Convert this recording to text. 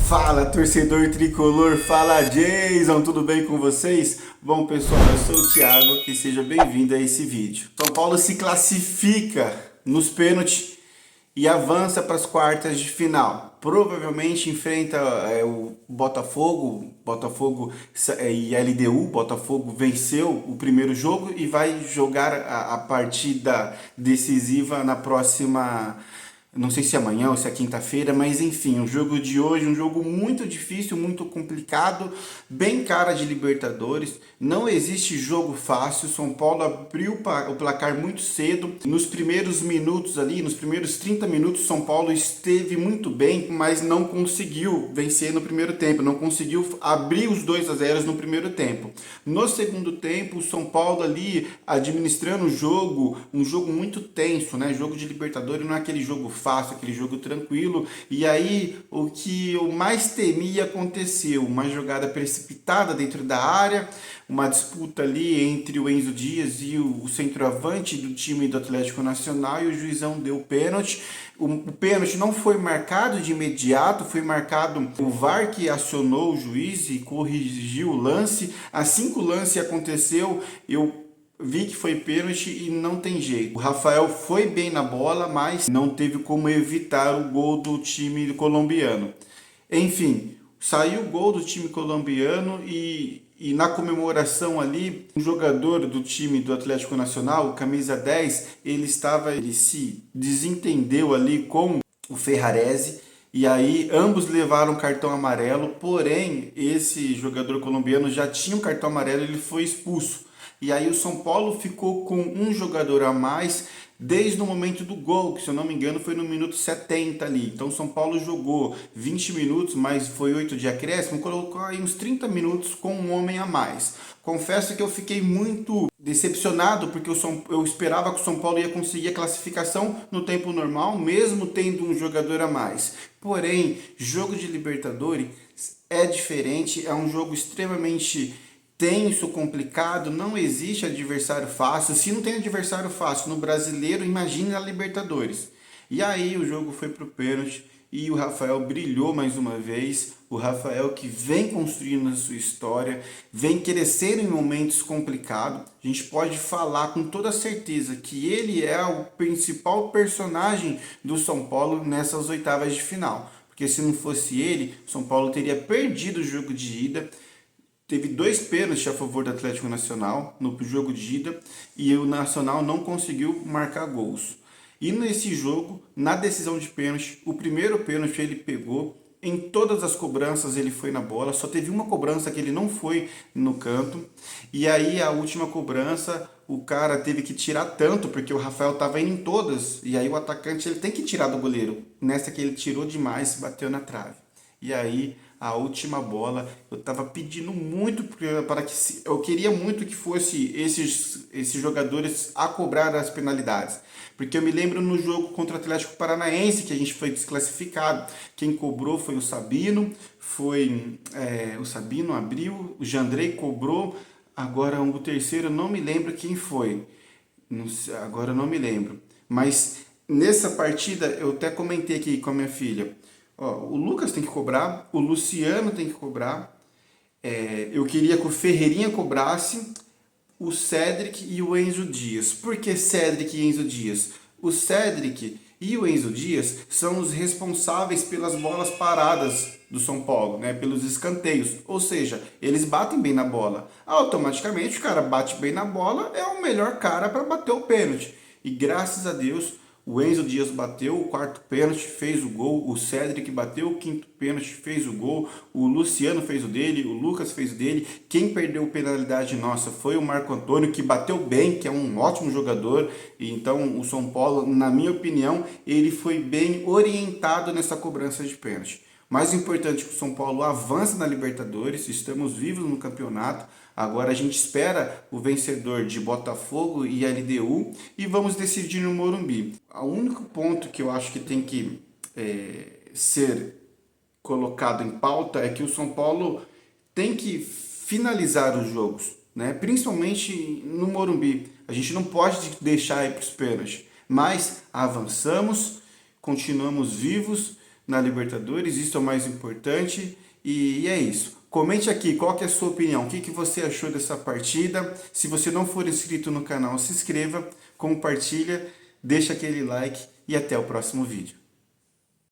Fala, torcedor tricolor, fala Jason, tudo bem com vocês? Bom pessoal, eu sou o Thiago e seja bem-vindo a esse vídeo. São Paulo se classifica nos pênaltis e avança para as quartas de final. Provavelmente enfrenta o Botafogo e LDU. Botafogo venceu o primeiro jogo e vai jogar a partida decisiva na próxima. Não sei se é amanhã ou se é quinta-feira, mas enfim, o jogo de hoje, um jogo muito difícil, muito complicado, bem cara de Libertadores. Não existe jogo fácil. São Paulo abriu o placar muito cedo. Nos primeiros minutos ali, nos primeiros 30 minutos, São Paulo esteve muito bem, mas não conseguiu vencer no primeiro tempo, não conseguiu abrir os 2-0 no primeiro tempo. No segundo tempo, o São Paulo ali administrando o jogo, um jogo muito tenso, né? Jogo de Libertadores não é aquele jogo fácil, aquele jogo tranquilo. E aí o que eu mais temia aconteceu, uma jogada precipitada dentro da área, uma disputa ali entre o Enzo Dias e o centroavante do time do Atlético Nacional, e o juizão deu pênalti. O pênalti não foi marcado de imediato, foi marcado o VAR que acionou o juiz e corrigiu o lance. Assim que o lance aconteceu, eu vi que foi pênalti e não tem jeito. O Rafael foi bem na bola, mas não teve como evitar o gol do time colombiano. Enfim, saiu o gol do time colombiano e na comemoração ali, um jogador do time do Atlético Nacional, o camisa 10, ele se desentendeu ali com o Ferrarese. E aí ambos levaram cartão amarelo, porém esse jogador colombiano já tinha um cartão amarelo e ele foi expulso. E aí o São Paulo ficou com um jogador a mais desde o momento do gol, que se eu não me engano foi no minuto 70 ali. Então o São Paulo jogou 20 minutos, mas foi 8 de acréscimo, colocou aí uns 30 minutos com um homem a mais. Confesso que eu fiquei muito decepcionado, porque eu esperava que o São Paulo ia conseguir a classificação no tempo normal, mesmo tendo um jogador a mais. Porém, jogo de Libertadores é diferente, é um jogo extremamente tenso, complicado, não existe adversário fácil. Se não tem adversário fácil no Brasileiro, imagine na Libertadores. E aí o jogo foi pro pênalti e o Rafael brilhou mais uma vez. O Rafael que vem construindo a sua história, vem crescendo em momentos complicados. A gente pode falar com toda certeza que ele é o principal personagem do São Paulo nessas oitavas de final. Porque se não fosse ele, o São Paulo teria perdido o jogo de ida. Teve 2 pênaltis a favor do Atlético Nacional no jogo de ida e o Nacional não conseguiu marcar gols. E nesse jogo, na decisão de pênalti, o primeiro pênalti ele pegou, em todas as cobranças ele foi na bola, só teve uma cobrança que ele não foi no canto. E aí a última cobrança, o cara teve que tirar tanto, porque o Rafael estava indo em todas, e aí o atacante ele tem que tirar do goleiro. Nessa que ele tirou demais, bateu na trave. E aí a última bola, eu estava pedindo muito para que eu queria muito que fosse esses jogadores a cobrar as penalidades, porque eu me lembro no jogo contra o Atlético Paranaense que a gente foi desclassificado, quem cobrou foi o Sabino, o Sabino abriu, o Jandrei cobrou, agora o terceiro eu não me lembro quem foi, não sei, agora eu não me lembro, mas nessa partida eu até comentei aqui com a minha filha. Ó, o Lucas tem que cobrar, o Luciano tem que cobrar, eu queria que o Ferreirinha cobrasse, o Cédric e o Enzo Dias. Por que Cédric e Enzo Dias? O Cédric e o Enzo Dias são os responsáveis pelas bolas paradas do São Paulo, né? Pelos escanteios. Ou seja, eles batem bem na bola. Automaticamente o cara bate bem na bola, é o melhor cara para bater o pênalti. E graças a Deus o Enzo Dias bateu o quarto pênalti, fez o gol. O Cédric bateu o quinto pênalti, fez o gol. O Luciano fez o dele, o Lucas fez o dele. Quem perdeu penalidade nossa foi o Marco Antônio, que bateu bem, que é um ótimo jogador. E então o São Paulo, na minha opinião, ele foi bem orientado nessa cobrança de pênalti. Mais importante que o São Paulo avance na Libertadores, estamos vivos no campeonato. Agora a gente espera o vencedor de Botafogo e LDU e vamos decidir no Morumbi. O único ponto que eu acho que tem que ser colocado em pauta é que o São Paulo tem que finalizar os jogos, né? Principalmente no Morumbi. A gente não pode deixar ir para os pênaltis, mas avançamos, continuamos vivos, na Libertadores, isso é o mais importante, e é isso. Comente aqui qual que é a sua opinião, o que que você achou dessa partida. Se você não for inscrito no canal, se inscreva, compartilha, deixa aquele like e até o próximo vídeo.